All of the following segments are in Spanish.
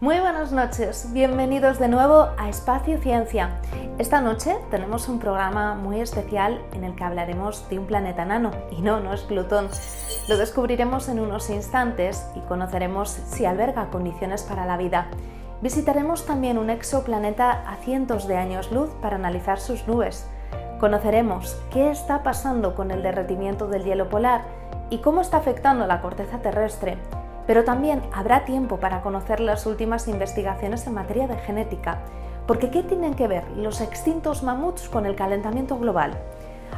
Muy buenas noches, bienvenidos de nuevo a Espacio Ciencia. Esta noche tenemos un programa muy especial en el que hablaremos de un planeta enano, y no es Plutón. Lo descubriremos en unos instantes y conoceremos si alberga condiciones para la vida. Visitaremos también un exoplaneta a cientos de años luz para analizar sus nubes. Conoceremos qué está pasando con el derretimiento del hielo polar y cómo está afectando la corteza terrestre. Pero también habrá tiempo para conocer las últimas investigaciones en materia de genética, porque ¿qué tienen que ver los extintos mamuts con el calentamiento global?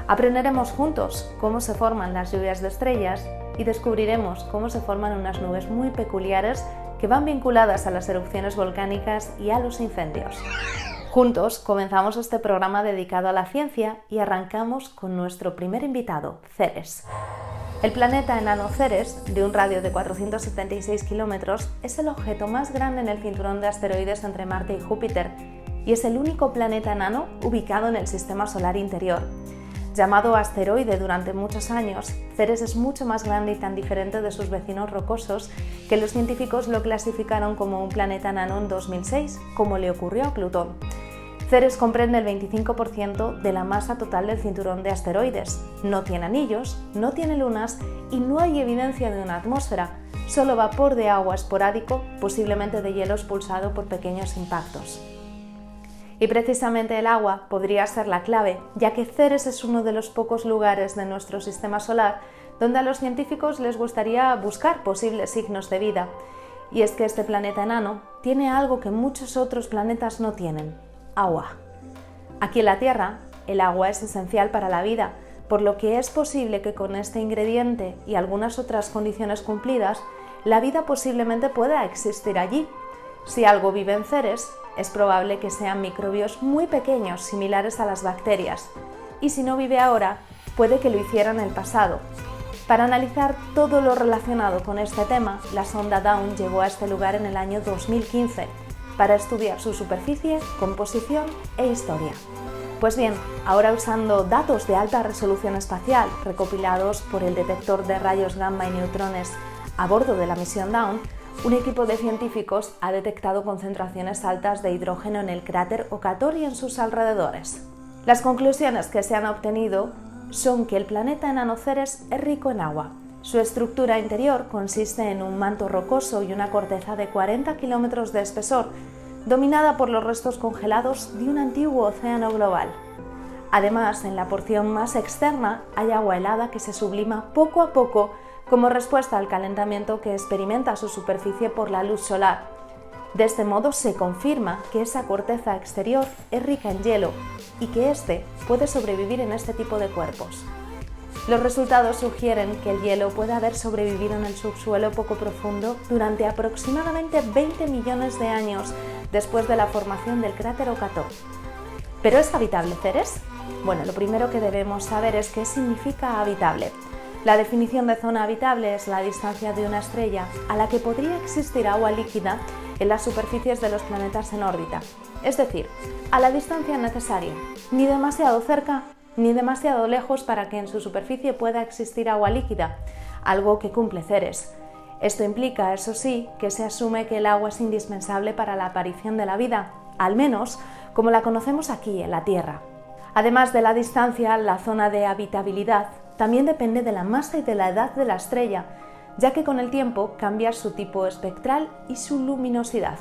Aprenderemos juntos cómo se forman las lluvias de estrellas y descubriremos cómo se forman unas nubes muy peculiares que van vinculadas a las erupciones volcánicas y a los incendios. Juntos comenzamos este programa dedicado a la ciencia y arrancamos con nuestro primer invitado, Ceres. El planeta enano Ceres, de un radio de 476 kilómetros, es el objeto más grande en el cinturón de asteroides entre Marte y Júpiter y es el único planeta enano ubicado en el sistema solar interior. Llamado asteroide durante muchos años, Ceres es mucho más grande y tan diferente de sus vecinos rocosos que los científicos lo clasificaron como un planeta enano en 2006, como le ocurrió a Plutón. Ceres comprende el 25% de la masa total del cinturón de asteroides. No tiene anillos, no tiene lunas y no hay evidencia de una atmósfera, solo vapor de agua esporádico, posiblemente de hielo expulsado por pequeños impactos. Y precisamente el agua podría ser la clave, ya que Ceres es uno de los pocos lugares de nuestro sistema solar donde a los científicos les gustaría buscar posibles signos de vida. Y es que este planeta enano tiene algo que muchos otros planetas no tienen: agua. Aquí en la Tierra, el agua es esencial para la vida, por lo que es posible que con este ingrediente y algunas otras condiciones cumplidas, la vida posiblemente pueda existir allí. Si algo vive en Ceres, es probable que sean microbios muy pequeños, similares a las bacterias, y si no vive ahora, puede que lo hiciera en el pasado. Para analizar todo lo relacionado con este tema, la sonda Dawn llegó a este lugar en el año 2015, para estudiar su superficie, composición e historia. Pues bien, ahora usando datos de alta resolución espacial recopilados por el detector de rayos gamma y neutrones a bordo de la misión Dawn, un equipo de científicos ha detectado concentraciones altas de hidrógeno en el cráter Okator y en sus alrededores. Las conclusiones que se han obtenido son que el planeta enano Ceres es rico en agua. Su estructura interior consiste en un manto rocoso y una corteza de 40 kilómetros de espesor, dominada por los restos congelados de un antiguo océano global. Además, en la porción más externa hay agua helada que se sublima poco a poco como respuesta al calentamiento que experimenta su superficie por la luz solar. De este modo se confirma que esa corteza exterior es rica en hielo y que éste puede sobrevivir en este tipo de cuerpos. Los resultados sugieren que el hielo puede haber sobrevivido en el subsuelo poco profundo durante aproximadamente 20 millones de años después de la formación del cráter Okator. ¿Pero es habitable Ceres? Bueno, lo primero que debemos saber es qué significa habitable. La definición de zona habitable es la distancia de una estrella a la que podría existir agua líquida en las superficies de los planetas en órbita, es decir, a la distancia necesaria, ni demasiado cerca ni demasiado lejos para que en su superficie pueda existir agua líquida, algo que cumple Ceres. Esto implica, eso sí, que se asume que el agua es indispensable para la aparición de la vida, al menos como la conocemos aquí en la Tierra. Además de la distancia, la zona de habitabilidad también depende de la masa y de la edad de la estrella, ya que con el tiempo cambia su tipo espectral y su luminosidad.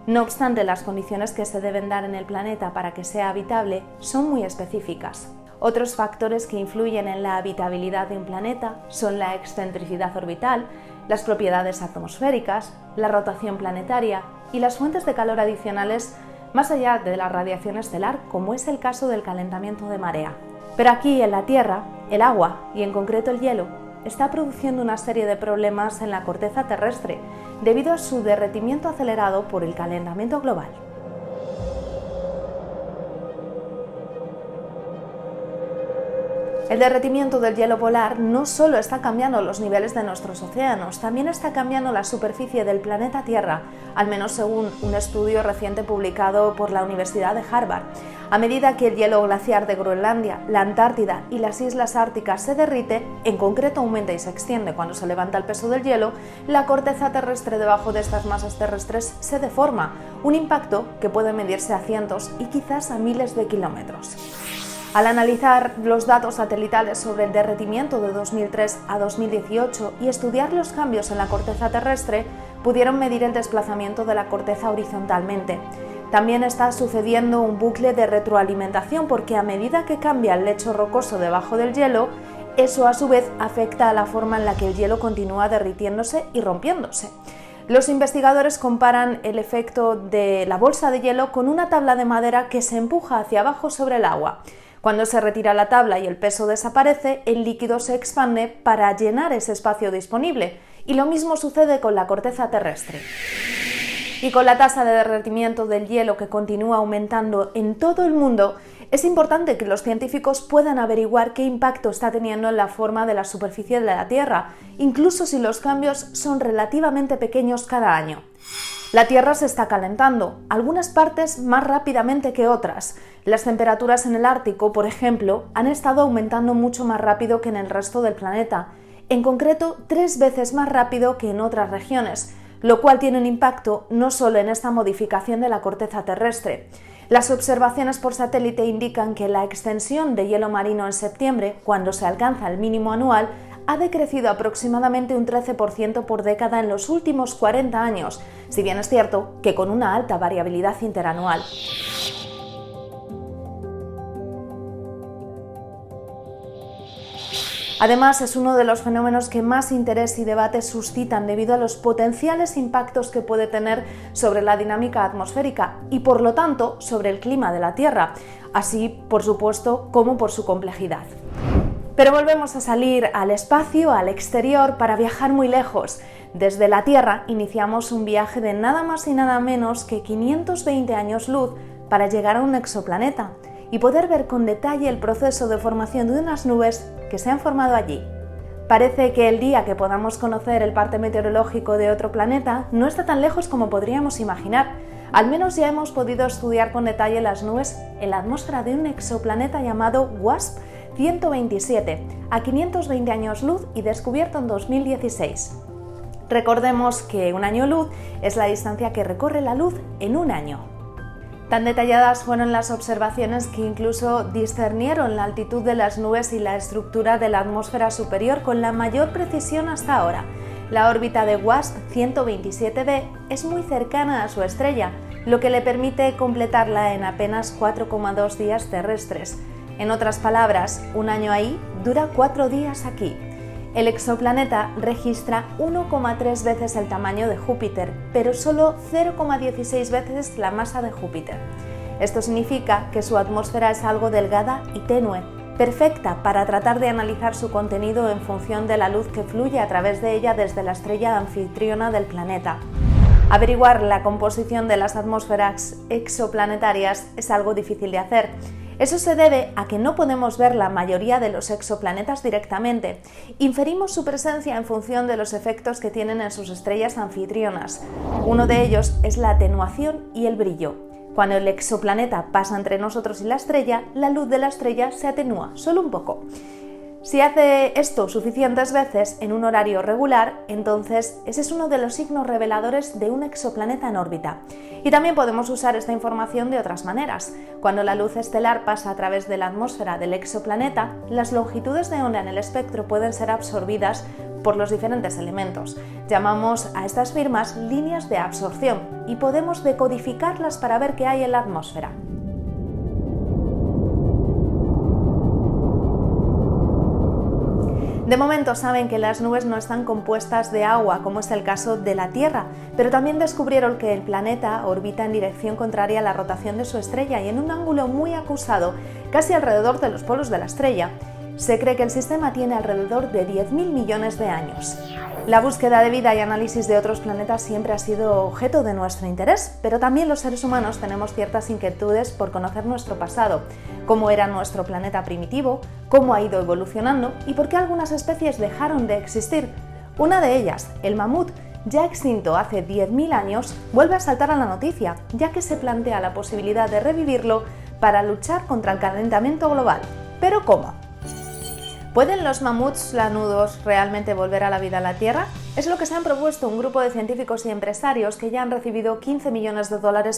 No obstante, las condiciones que se deben dar en el planeta para que sea habitable son muy específicas. Otros factores que influyen en la habitabilidad de un planeta son la excentricidad orbital, las propiedades atmosféricas, la rotación planetaria y las fuentes de calor adicionales más allá de la radiación estelar, como es el caso del calentamiento de marea. Pero aquí en la Tierra, el agua, y en concreto el hielo, está produciendo una serie de problemas en la corteza terrestre debido a su derretimiento acelerado por el calentamiento global. El derretimiento del hielo polar no solo está cambiando los niveles de nuestros océanos, también está cambiando la superficie del planeta Tierra, al menos según un estudio reciente publicado por la Universidad de Harvard. A medida que el hielo glaciar de Groenlandia, la Antártida y las islas árticas se derrite, en concreto aumenta y se extiende cuando se levanta el peso del hielo, la corteza terrestre debajo de estas masas terrestres se deforma, un impacto que puede medirse a cientos y quizás a miles de kilómetros. Al analizar los datos satelitales sobre el derretimiento de 2003 a 2018 y estudiar los cambios en la corteza terrestre, pudieron medir el desplazamiento de la corteza horizontalmente. También está sucediendo un bucle de retroalimentación porque a medida que cambia el lecho rocoso debajo del hielo, eso a su vez afecta a la forma en la que el hielo continúa derritiéndose y rompiéndose. Los investigadores comparan el efecto de la bolsa de hielo con una tabla de madera que se empuja hacia abajo sobre el agua. Cuando se retira la tabla y el peso desaparece, el líquido se expande para llenar ese espacio disponible, y lo mismo sucede con la corteza terrestre. Y con la tasa de derretimiento del hielo que continúa aumentando en todo el mundo, es importante que los científicos puedan averiguar qué impacto está teniendo en la forma de la superficie de la Tierra, incluso si los cambios son relativamente pequeños cada año. La Tierra se está calentando, algunas partes más rápidamente que otras. Las temperaturas en el Ártico, por ejemplo, han estado aumentando mucho más rápido que en el resto del planeta, en concreto 3 veces más rápido que en otras regiones, lo cual tiene un impacto no solo en esta modificación de la corteza terrestre. Las observaciones por satélite indican que la extensión de hielo marino en septiembre, cuando se alcanza el mínimo anual, ha decrecido aproximadamente un 13% por década en los últimos 40 años, si bien es cierto que con una alta variabilidad interanual. Además, es uno de los fenómenos que más interés y debate suscitan debido a los potenciales impactos que puede tener sobre la dinámica atmosférica y, por lo tanto, sobre el clima de la Tierra, así, por supuesto, como por su complejidad. Pero volvemos a salir al espacio, al exterior, para viajar muy lejos. Desde la Tierra iniciamos un viaje de nada más y nada menos que 520 años luz para llegar a un exoplaneta y poder ver con detalle el proceso de formación de unas nubes que se han formado allí. Parece que el día que podamos conocer el parte meteorológico de otro planeta no está tan lejos como podríamos imaginar. Al menos ya hemos podido estudiar con detalle las nubes en la atmósfera de un exoplaneta llamado WASP 127, a 520 años luz y descubierto en 2016. Recordemos que un año luz es la distancia que recorre la luz en un año. Tan detalladas fueron las observaciones que incluso discernieron la altitud de las nubes y la estructura de la atmósfera superior con la mayor precisión hasta ahora. La órbita de WASP 127b es muy cercana a su estrella, lo que le permite completarla en apenas 4,2 días terrestres. En otras palabras, un año ahí dura 4 días aquí. El exoplaneta registra 1,3 veces el tamaño de Júpiter, pero solo 0,16 veces la masa de Júpiter. Esto significa que su atmósfera es algo delgada y tenue, perfecta para tratar de analizar su contenido en función de la luz que fluye a través de ella desde la estrella anfitriona del planeta. Averiguar la composición de las atmósferas exoplanetarias es algo difícil de hacer. Eso se debe a que no podemos ver la mayoría de los exoplanetas directamente. Inferimos su presencia en función de los efectos que tienen en sus estrellas anfitrionas. Uno de ellos es la atenuación y el brillo. Cuando el exoplaneta pasa entre nosotros y la estrella, la luz de la estrella se atenúa, solo un poco. Si hace esto suficientes veces en un horario regular, entonces ese es uno de los signos reveladores de un exoplaneta en órbita. Y también podemos usar esta información de otras maneras. Cuando la luz estelar pasa a través de la atmósfera del exoplaneta, las longitudes de onda en el espectro pueden ser absorbidas por los diferentes elementos. Llamamos a estas firmas líneas de absorción y podemos decodificarlas para ver qué hay en la atmósfera. De momento saben que las nubes no están compuestas de agua, como es el caso de la Tierra, pero también descubrieron que el planeta orbita en dirección contraria a la rotación de su estrella y en un ángulo muy acusado, casi alrededor de los polos de la estrella. Se cree que el sistema tiene alrededor de 10.000 millones de años. La búsqueda de vida y análisis de otros planetas siempre ha sido objeto de nuestro interés, pero también los seres humanos tenemos ciertas inquietudes por conocer nuestro pasado, cómo era nuestro planeta primitivo, cómo ha ido evolucionando y por qué algunas especies dejaron de existir. Una de ellas, el mamut, ya extinto hace 10.000 años, vuelve a saltar a la noticia, ya que se plantea la posibilidad de revivirlo para luchar contra el calentamiento global. ¿Pero cómo? ¿Pueden los mamuts lanudos realmente volver a la vida en la Tierra? Es lo que se han propuesto un grupo de científicos y empresarios que ya han recibido $15 millones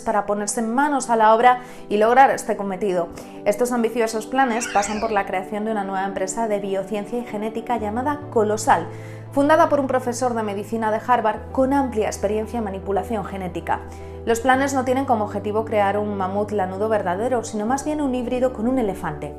para ponerse manos a la obra y lograr este cometido. Estos ambiciosos planes pasan por la creación de una nueva empresa de biociencia y genética llamada Colosal, fundada por un profesor de medicina de Harvard con amplia experiencia en manipulación genética. Los planes no tienen como objetivo crear un mamut lanudo verdadero, sino más bien un híbrido con un elefante.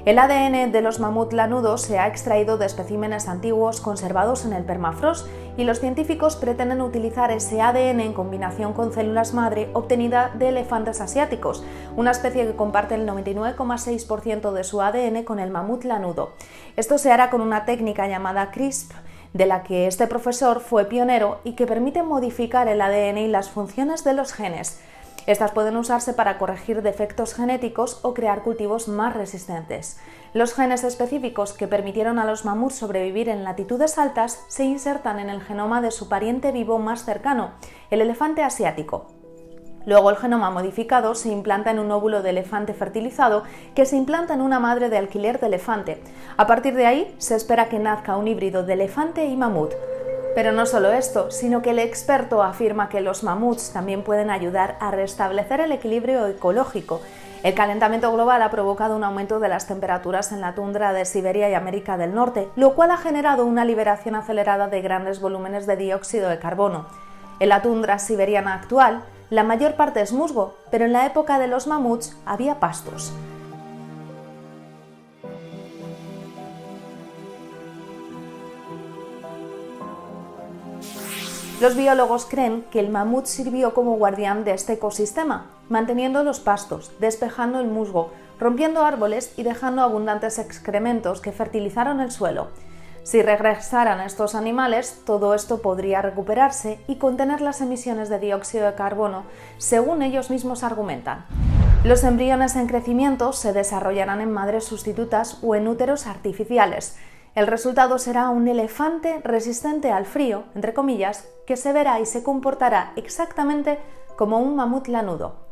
El ADN de los mamut lanudos se ha extraído de especímenes antiguos conservados en el permafrost y los científicos pretenden utilizar ese ADN en combinación con células madre obtenida de elefantes asiáticos, una especie que comparte el 99,6% de su ADN con el mamut lanudo. Esto se hará con una técnica llamada CRISPR, de la que este profesor fue pionero y que permite modificar el ADN y las funciones de los genes. Estas pueden usarse para corregir defectos genéticos o crear cultivos más resistentes. Los genes específicos que permitieron a los mamuts sobrevivir en latitudes altas se insertan en el genoma de su pariente vivo más cercano, el elefante asiático. Luego el genoma modificado se implanta en un óvulo de elefante fertilizado que se implanta en una madre de alquiler de elefante. A partir de ahí se espera que nazca un híbrido de elefante y mamut. Pero no solo esto, sino que el experto afirma que los mamuts también pueden ayudar a restablecer el equilibrio ecológico. El calentamiento global ha provocado un aumento de las temperaturas en la tundra de Siberia y América del Norte, lo cual ha generado una liberación acelerada de grandes volúmenes de dióxido de carbono. En la tundra siberiana actual, la mayor parte es musgo, pero en la época de los mamuts había pastos. Los biólogos creen que el mamut sirvió como guardián de este ecosistema, manteniendo los pastos, despejando el musgo, rompiendo árboles y dejando abundantes excrementos que fertilizaron el suelo. Si regresaran estos animales, todo esto podría recuperarse y contener las emisiones de dióxido de carbono, según ellos mismos argumentan. Los embriones en crecimiento se desarrollarán en madres sustitutas o en úteros artificiales. El resultado será un elefante resistente al frío, entre comillas, que se verá y se comportará exactamente como un mamut lanudo.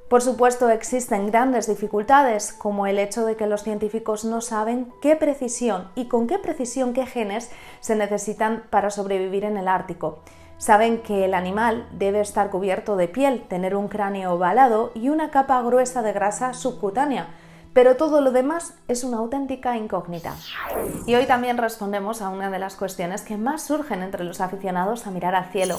Por supuesto, existen grandes dificultades, como el hecho de que los científicos no saben qué precisión y con qué precisión qué genes se necesitan para sobrevivir en el Ártico. Saben que el animal debe estar cubierto de piel, tener un cráneo ovalado y una capa gruesa de grasa subcutánea, pero todo lo demás es una auténtica incógnita. Y hoy también respondemos a una de las cuestiones que más surgen entre los aficionados a mirar al cielo.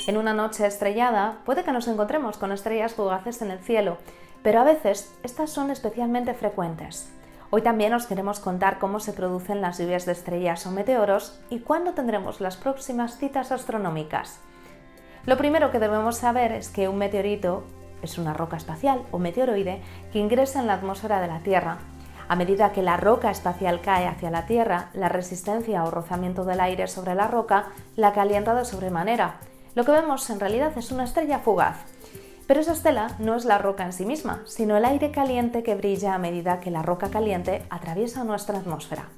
En una noche estrellada puede que nos encontremos con estrellas fugaces en el cielo, pero a veces estas son especialmente frecuentes. Hoy también os queremos contar cómo se producen las lluvias de estrellas o meteoros y cuándo tendremos las próximas citas astronómicas. Lo primero que debemos saber es que un meteorito es una roca espacial o meteoroide que ingresa en la atmósfera de la Tierra. A medida que la roca espacial cae hacia la Tierra, la resistencia o rozamiento del aire sobre la roca la calienta de sobremanera. Lo que vemos en realidad es una estrella fugaz. Pero esa estela no es la roca en sí misma, sino el aire caliente que brilla a medida que la roca caliente atraviesa nuestra atmósfera.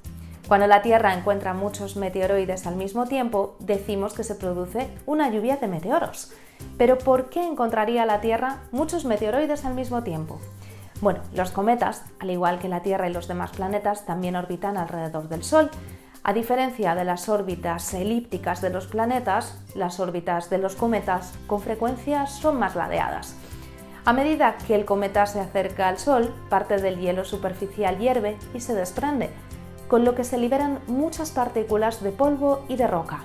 Cuando la Tierra encuentra muchos meteoroides al mismo tiempo, decimos que se produce una lluvia de meteoros. ¿Pero por qué encontraría la Tierra muchos meteoroides al mismo tiempo? Bueno, los cometas, al igual que la Tierra y los demás planetas, también orbitan alrededor del Sol. A diferencia de las órbitas elípticas de los planetas, las órbitas de los cometas con frecuencia son más ladeadas. A medida que el cometa se acerca al Sol, parte del hielo superficial hierve y se desprende, con lo que se liberan muchas partículas de polvo y de roca.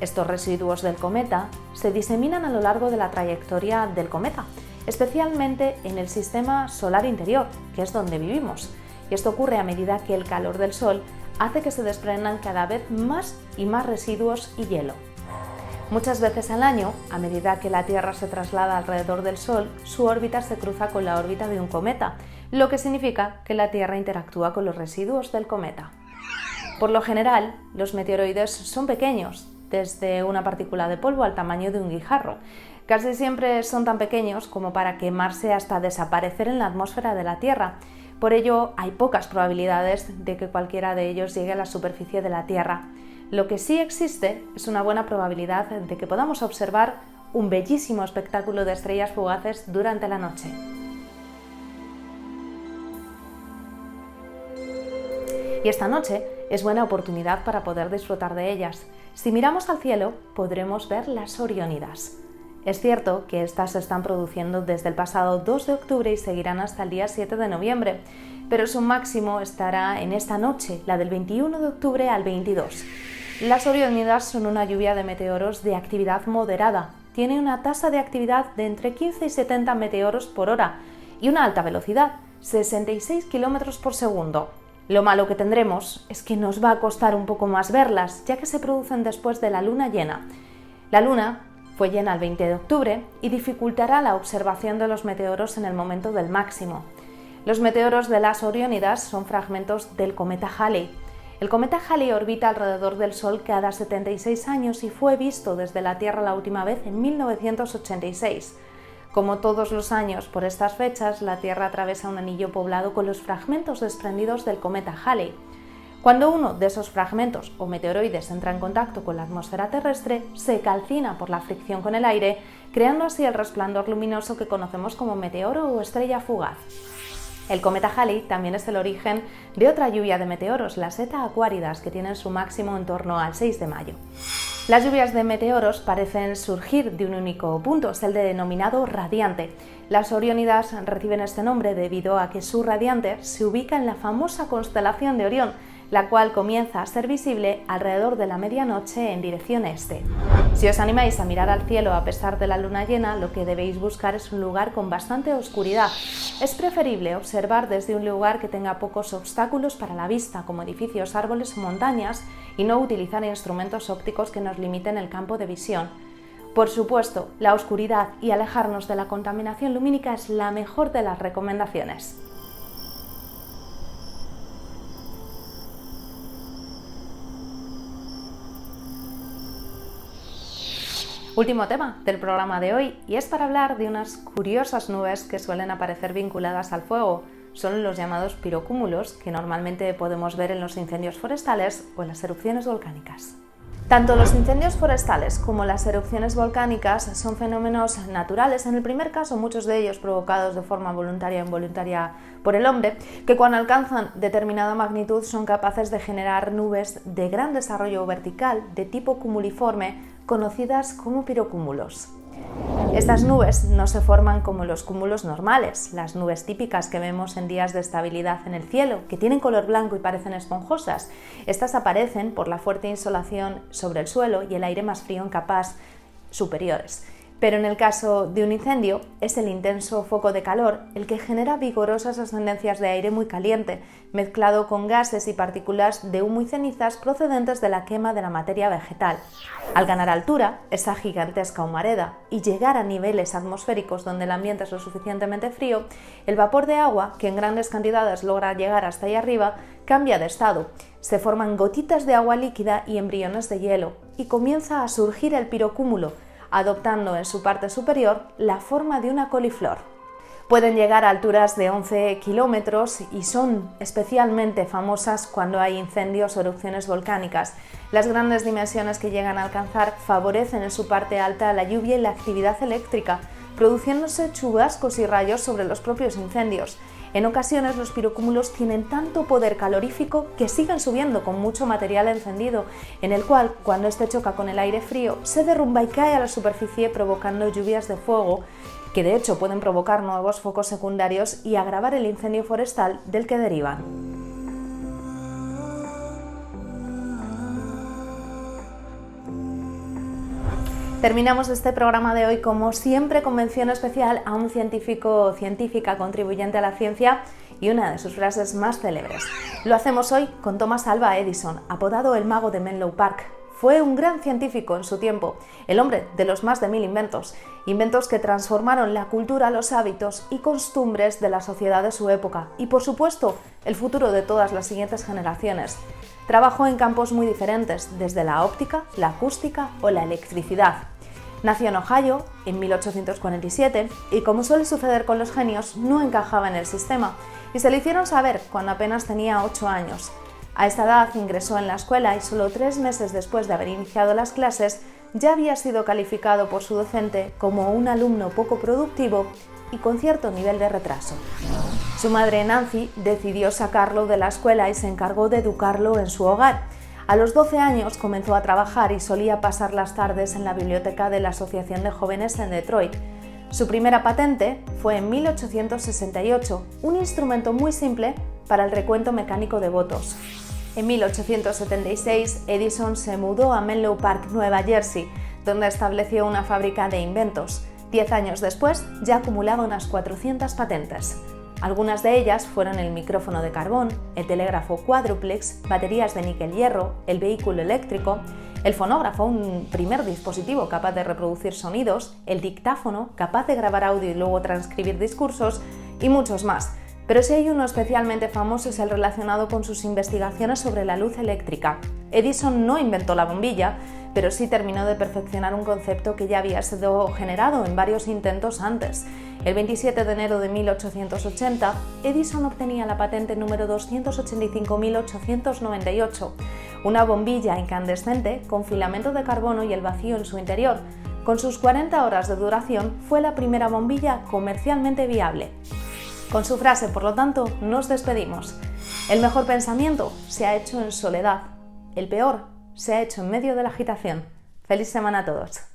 Estos residuos del cometa se diseminan a lo largo de la trayectoria del cometa, especialmente en el sistema solar interior, que es donde vivimos. Y esto ocurre a medida que el calor del Sol hace que se desprendan cada vez más y más residuos y hielo. Muchas veces al año, a medida que la Tierra se traslada alrededor del Sol, su órbita se cruza con la órbita de un cometa, lo que significa que la Tierra interactúa con los residuos del cometa. Por lo general, los meteoroides son pequeños, desde una partícula de polvo al tamaño de un guijarro. Casi siempre son tan pequeños como para quemarse hasta desaparecer en la atmósfera de la Tierra. Por ello, hay pocas probabilidades de que cualquiera de ellos llegue a la superficie de la Tierra. Lo que sí existe es una buena probabilidad de que podamos observar un bellísimo espectáculo de estrellas fugaces durante la noche. Y esta noche es buena oportunidad para poder disfrutar de ellas. Si miramos al cielo, podremos ver las Oriónidas. Es cierto que estas se están produciendo desde el pasado 2 de octubre y seguirán hasta el día 7 de noviembre, pero su máximo estará en esta noche, la del 21 de octubre al 22. Las Oriónidas son una lluvia de meteoros de actividad moderada. Tiene una tasa de actividad de entre 15 y 70 meteoros por hora y una alta velocidad, 66 km por segundo. Lo malo que tendremos es que nos va a costar un poco más verlas, ya que se producen después de la luna llena. La luna fue llena el 20 de octubre y dificultará la observación de los meteoros en el momento del máximo. Los meteoros de las Oriónidas son fragmentos del cometa Halley. El cometa Halley orbita alrededor del Sol cada 76 años y fue visto desde la Tierra la última vez en 1986. Como todos los años, por estas fechas, la Tierra atraviesa un anillo poblado con los fragmentos desprendidos del cometa Halley. Cuando uno de esos fragmentos o meteoroides entra en contacto con la atmósfera terrestre, se calcina por la fricción con el aire, creando así el resplandor luminoso que conocemos como meteoro o estrella fugaz. El cometa Halley también es el origen de otra lluvia de meteoros, las Eta Aquaridas, que tienen su máximo en torno al 6 de mayo. Las lluvias de meteoros parecen surgir de un único punto, es el denominado radiante. Las Oriónidas reciben este nombre debido a que su radiante se ubica en la famosa constelación de Orión, la cual comienza a ser visible alrededor de la medianoche en dirección este. Si os animáis a mirar al cielo a pesar de la luna llena, lo que debéis buscar es un lugar con bastante oscuridad. Es preferible observar desde un lugar que tenga pocos obstáculos para la vista, como edificios, árboles o montañas, y no utilizar instrumentos ópticos que nos limiten el campo de visión. Por supuesto, la oscuridad y alejarnos de la contaminación lumínica es la mejor de las recomendaciones. Último tema del programa de hoy, y es para hablar de unas curiosas nubes que suelen aparecer vinculadas al fuego. Son los llamados pirocúmulos, que normalmente podemos ver en los incendios forestales o en las erupciones volcánicas. Tanto los incendios forestales como las erupciones volcánicas son fenómenos naturales, en el primer caso muchos de ellos provocados de forma voluntaria o involuntaria por el hombre, que cuando alcanzan determinada magnitud son capaces de generar nubes de gran desarrollo vertical de tipo cumuliforme, conocidas como pirocúmulos. Estas nubes no se forman como los cúmulos normales, las nubes típicas que vemos en días de estabilidad en el cielo, que tienen color blanco y parecen esponjosas. Estas aparecen por la fuerte insolación sobre el suelo y el aire más frío en capas superiores. Pero en el caso de un incendio, es el intenso foco de calor el que genera vigorosas ascendencias de aire muy caliente, mezclado con gases y partículas de humo y cenizas procedentes de la quema de la materia vegetal. Al ganar altura, esa gigantesca humareda, y llegar a niveles atmosféricos donde el ambiente es lo suficientemente frío, el vapor de agua, que en grandes cantidades logra llegar hasta ahí arriba, cambia de estado. Se forman gotitas de agua líquida y embriones de hielo, y comienza a surgir el pirocúmulo, adoptando en su parte superior la forma de una coliflor. Pueden llegar a alturas de 11 kilómetros y son especialmente famosas cuando hay incendios o erupciones volcánicas. Las grandes dimensiones que llegan a alcanzar favorecen en su parte alta la lluvia y la actividad eléctrica, produciéndose chubascos y rayos sobre los propios incendios. En ocasiones los pirocúmulos tienen tanto poder calorífico que siguen subiendo con mucho material encendido, en el cual, cuando este choca con el aire frío, se derrumba y cae a la superficie provocando lluvias de fuego, que de hecho pueden provocar nuevos focos secundarios y agravar el incendio forestal del que derivan. Terminamos este programa de hoy, como siempre, con mención especial a un científico o científica contribuyente a la ciencia y una de sus frases más célebres. Lo hacemos hoy con Thomas Alva Edison, apodado el mago de Menlo Park. Fue un gran científico en su tiempo, el hombre de los más de 1000 inventos que transformaron la cultura, los hábitos y costumbres de la sociedad de su época y, por supuesto, el futuro de todas las siguientes generaciones. Trabajó en campos muy diferentes, desde la óptica, la acústica o la electricidad. Nació en Ohio en 1847 y, como suele suceder con los genios, no encajaba en el sistema y se lo hicieron saber cuando apenas tenía 8 años. A esta edad ingresó en la escuela y solo 3 meses después de haber iniciado las clases ya había sido calificado por su docente como un alumno poco productivo y con cierto nivel de retraso. Su madre Nancy decidió sacarlo de la escuela y se encargó de educarlo en su hogar. A los 12 años comenzó a trabajar y solía pasar las tardes en la biblioteca de la Asociación de Jóvenes en Detroit. Su primera patente fue en 1868, un instrumento muy simple para el recuento mecánico de votos. En 1876, Edison se mudó a Menlo Park, Nueva Jersey, donde estableció una fábrica de inventos. 10 años después, ya acumulaba unas 400 patentes. Algunas de ellas fueron el micrófono de carbón, el telégrafo cuádruplex, baterías de níquel-hierro, el vehículo eléctrico, el fonógrafo, un primer dispositivo capaz de reproducir sonidos, el dictáfono, capaz de grabar audio y luego transcribir discursos, y muchos más. Pero si hay uno especialmente famoso es el relacionado con sus investigaciones sobre la luz eléctrica. Edison no inventó la bombilla, pero sí terminó de perfeccionar un concepto que ya había sido generado en varios intentos antes. El 27 de enero de 1880, Edison obtenía la patente número 285.898, una bombilla incandescente con filamento de carbono y el vacío en su interior. Con sus 40 horas de duración, fue la primera bombilla comercialmente viable. Con su frase, por lo tanto, nos despedimos. El mejor pensamiento se ha hecho en soledad. El peor se ha hecho en medio de la agitación. ¡Feliz semana a todos!